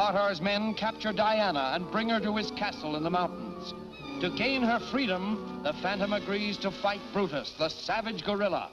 Flothar's men capture Diana and bring her to his castle in the mountains. To gain her freedom, the Phantom agrees to fight Brutus, the savage gorilla.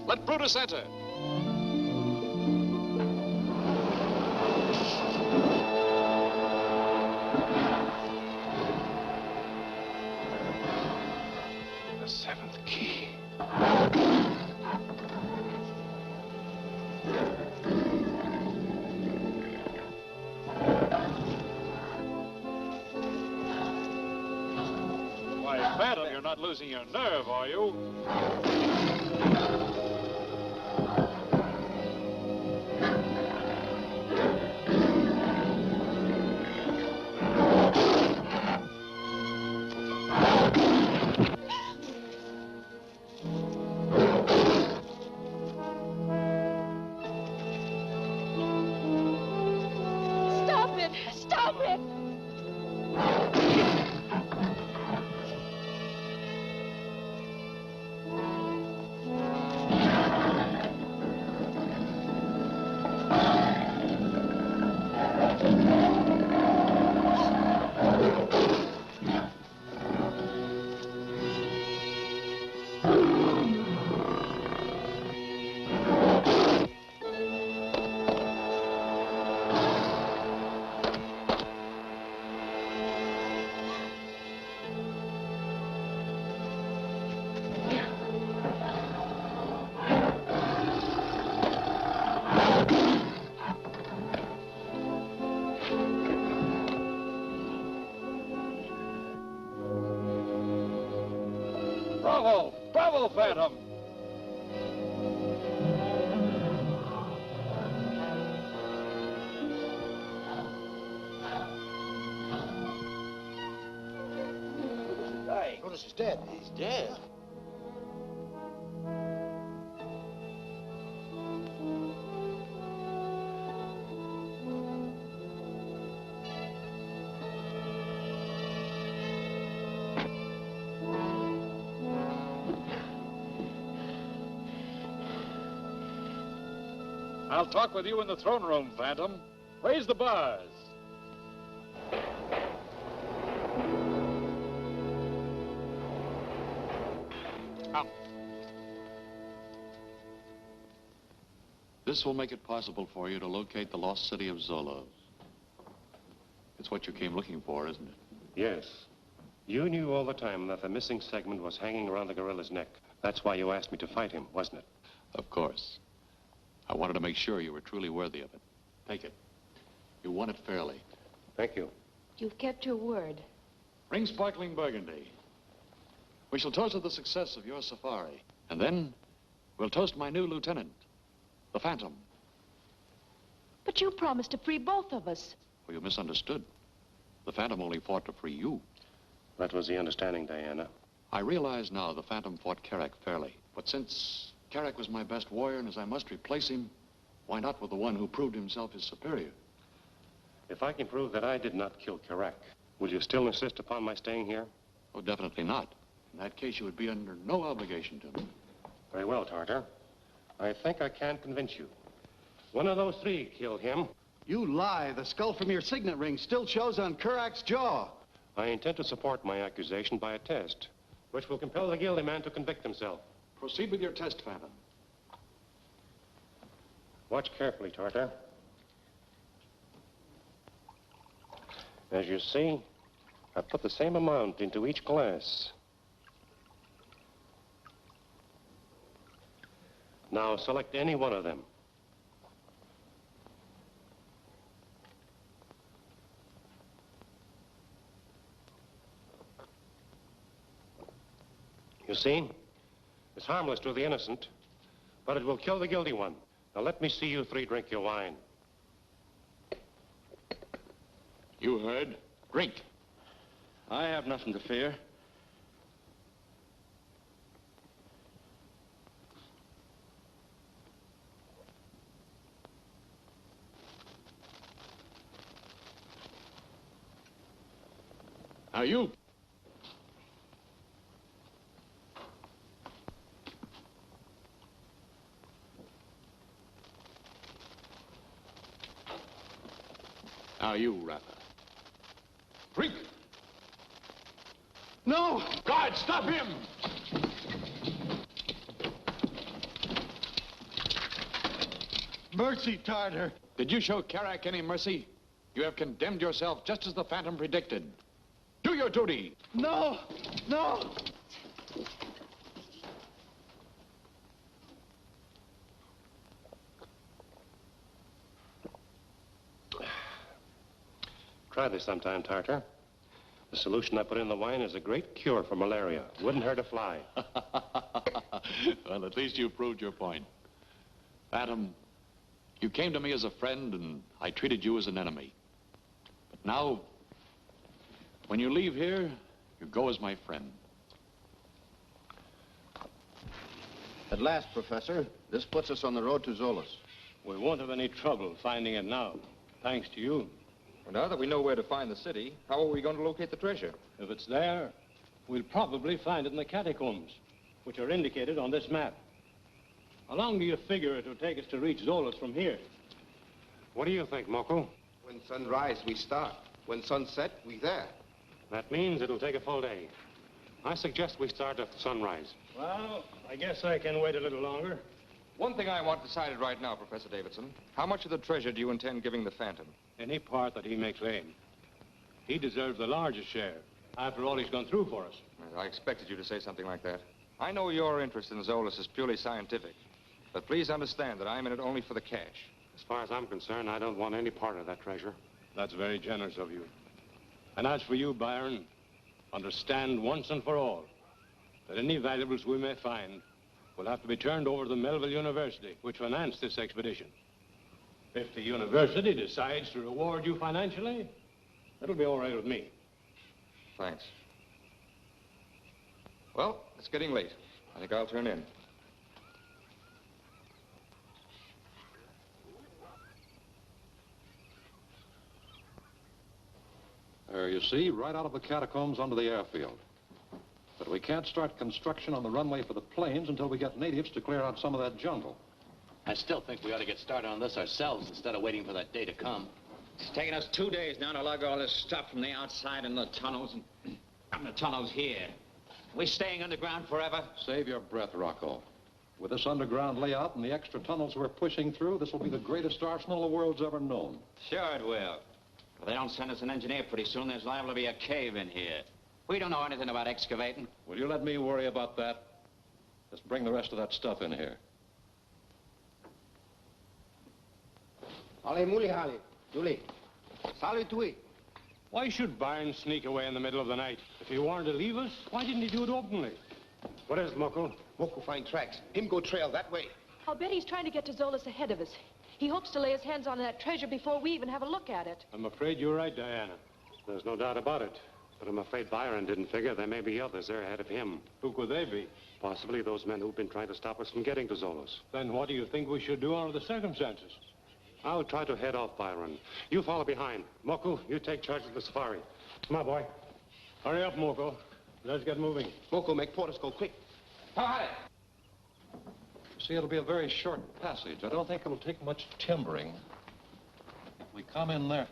Let Brutus enter. The seventh key. Why, Phantom, you're not losing your nerve, are you? Bravo! Bravo, Phantom! Brutus is dead. He's dead. I'll talk with you in the throne room, Phantom. Raise the bars. Come. This will make it possible for you to locate the lost city of Zoloz. It's what you came looking for, isn't it? Yes. You knew all the time that the missing segment was hanging around the gorilla's neck. That's why you asked me to fight him, wasn't it? Of course. I wanted to make sure you were truly worthy of it. Take it. You won it fairly. Thank you. You've kept your word. Bring sparkling burgundy. We shall toast to the success of your safari. And then we'll toast my new lieutenant, the Phantom. But you promised to free both of us. Well, you misunderstood. The Phantom only fought to free you. That was the understanding, Diana. I realize now the Phantom fought Carrack fairly. But since Carrack was my best warrior, and as I must replace him, why not with the one who proved himself his superior? If I can prove that I did not kill Carrack, will you still insist upon my staying here? Oh, definitely not. In that case, you would be under no obligation to me. Very well, Tartar. I think I can convince you. One of those three killed him. You lie. The skull from your signet ring still shows on Carrack's jaw. I intend to support my accusation by a test, which will compel the guilty man to convict himself. Proceed with your test, Phantom. Watch carefully, Tartar. As you see, I put the same amount into each glass. Now select any one of them. You see? It's harmless to the innocent, but it will kill the guilty one. Now let me see you three drink your wine. You heard. Drink. I have nothing to fear. Now you. Now you, Rather. Drink! No! Guard, stop him! Mercy, Tartar. Did you show Kerak any mercy? You have condemned yourself just as the Phantom predicted. Do your duty! No! No! Try this sometime, Tartar. The solution I put in the wine is a great cure for malaria. Wouldn't hurt a fly. Well, at least you proved your point. Phantom, you came to me as a friend, and I treated you as an enemy. But now, when you leave here, you go as my friend. At last, Professor, this puts us on the road to Zoloz. We won't have any trouble finding it now, thanks to you. Well, now that we know where to find the city, how are we going to locate the treasure? If it's there, we'll probably find it in the catacombs, which are indicated on this map. How long do you figure it will take us to reach Zoloz from here? What do you think, Moko? When sunrise, we start. When sunset, we there. That means it'll take a full day. I suggest we start at sunrise. Well, I guess I can wait a little longer. One thing I want decided right now, Professor Davidson. How much of the treasure do you intend giving the Phantom? Any part that he may claim. He deserves the largest share, after all he's gone through for us. I expected you to say something like that. I know your interest in Zoloz is purely scientific, but please understand that I'm in it only for the cash. As far as I'm concerned, I don't want any part of that treasure. That's very generous of you. And as for you, Byron, understand once and for all that any valuables we may find will have to be turned over to the Melville University, which financed this expedition. If the university decides to reward you financially, that'll be all right with me. Thanks. Well, it's getting late. I think I'll turn in. There, you see, right out of the catacombs onto the airfield. But we can't start construction on the runway for the planes until we get natives to clear out some of that jungle. I still think we ought to get started on this ourselves instead of waiting for that day to come. It's taken us 2 days now to lug all this stuff from the outside in the tunnels and from the tunnels here. We staying underground forever? Save your breath, Rocco. With this underground layout and the extra tunnels we're pushing through, this will be the greatest arsenal the world's ever known. Sure it will. If they don't send us an engineer pretty soon, there's liable to be a cave in here. We don't know anything about excavating. Will you let me worry about that? Just bring the rest of that stuff in here. Allez, mouli, hali. Julie. Salut, oui. Why should Byron sneak away in the middle of the night? If he wanted to leave us, why didn't he do it openly? What is it, Moko? Moko find tracks. Him go trail that way. I'll bet he's trying to get to Zoloz ahead of us. He hopes to lay his hands on that treasure before we even have a look at it. I'm afraid you're right, Diana. There's no doubt about it. But I'm afraid Byron didn't figure there may be others there ahead of him. Who could they be? Possibly those men who've been trying to stop us from getting to Zoloz. Then what do you think we should do under the circumstances? I'll try to head off Byron. You follow behind. Moko, you take charge of the safari. Come on, boy. Hurry up, Moko. Let's get moving. Moko, make Portis go quick. See, it'll be a very short passage. I don't think it'll take much timbering. If we come in there...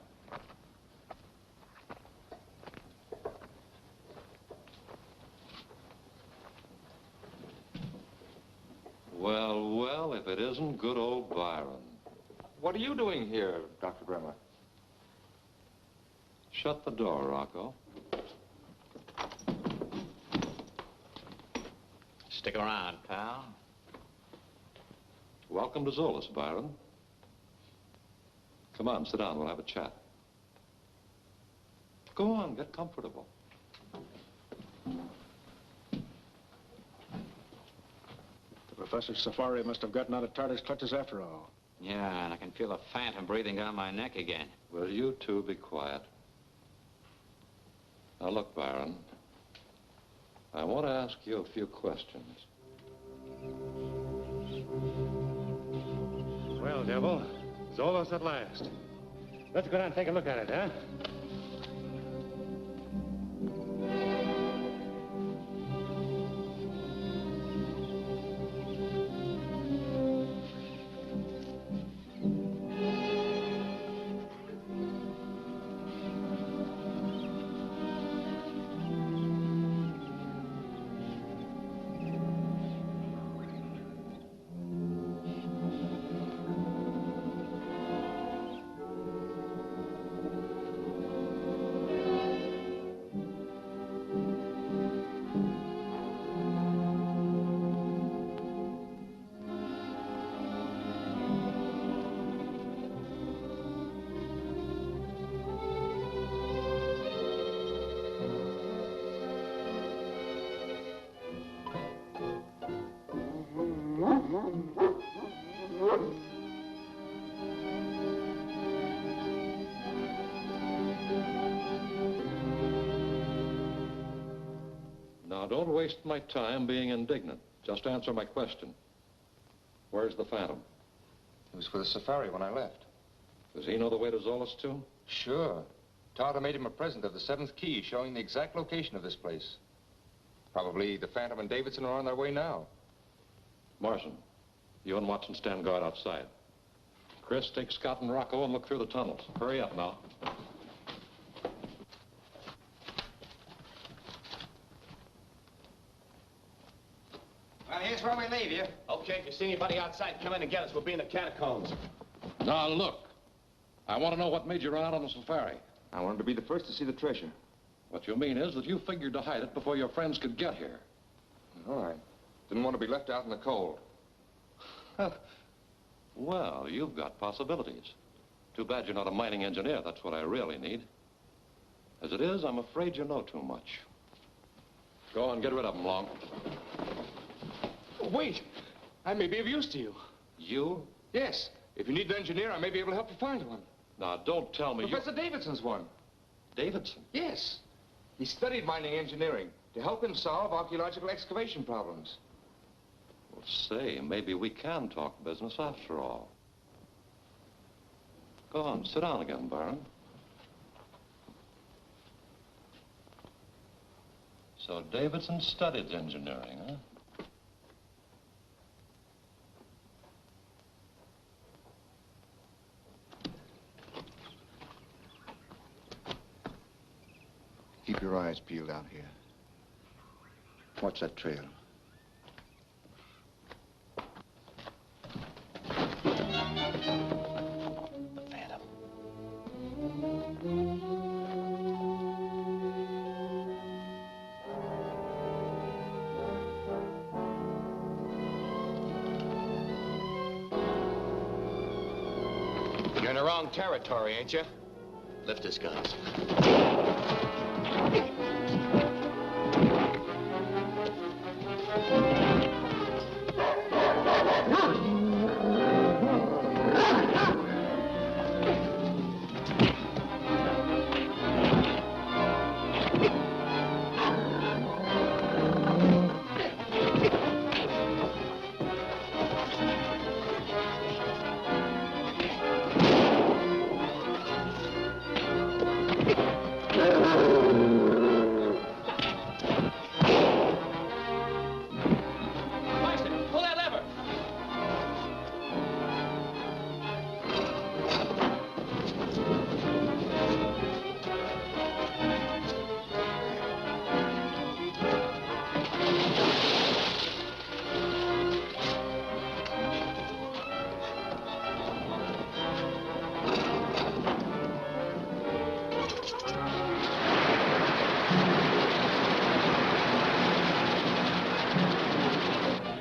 Well, well, if it isn't good old Byron. What are you doing here, Dr. Bremmer? Shut the door, Rocco. Stick around, pal. Welcome to Zoloz, Byron. Come on, sit down. We'll have a chat. Go on, get comfortable. Professor Safari must have gotten out of Tartar's clutches after all. Yeah, and I can feel the phantom breathing down my neck again. Will you two be quiet? Now, look, Byron. I want to ask you a few questions. Well, Devil, Zoloz at last. Let's go down and take a look at it, huh? Now, don't waste my time being indignant. Just answer my question. Where's the Phantom? He was for the safari when I left. Does he know the way to Zoloz, too? Sure. Tartar made him a present of the 7th key showing the exact location of this place. Probably the Phantom and Davidson are on their way now. Morrison, you and Watson stand guard outside. Chris, take Scott and Rocco and look through the tunnels. Hurry up now. Well, here's where we leave you. Okay, if you see anybody outside, come in and get us. We'll be in the catacombs. Now, look. I want to know what made you run out on the safari. I wanted to be the first to see the treasure. What you mean is that you figured to hide it before your friends could get here. All right. Didn't want to be left out in the cold. Well, you've got possibilities. Too bad you're not a mining engineer. That's what I really need. As it is, I'm afraid you know too much. Go on, get rid of them, Long. Wait. I may be of use to you. You? Yes. If you need an engineer, I may be able to help you find one. Now, don't tell me Professor Davidson's one. Davidson? Yes. He studied mining engineering to help him solve archaeological excavation problems. Well, say, maybe we can talk business after all. Go on, sit down again, Byron. So Davidson studied engineering, huh? Keep your eyes peeled out here. Watch that trail. The Phantom. You're in the wrong territory, ain't you? Lift his guns.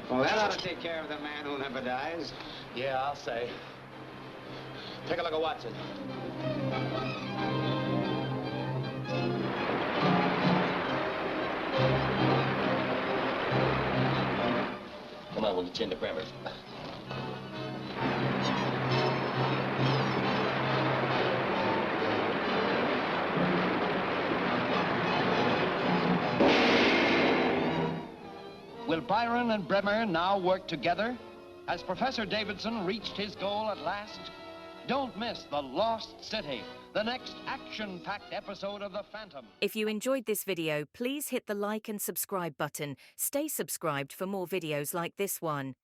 Well, that ought to take care of the man who never dies. Yeah, I'll say. Take a look at Watson. Come on, we'll get you into Bremmer. Will Byron and Bremmer now work together? Has Professor Davidson reached his goal at last? Don't miss The Lost City, the next action-packed episode of The Phantom. If you enjoyed this video, please hit the like and subscribe button. Stay subscribed for more videos like this one.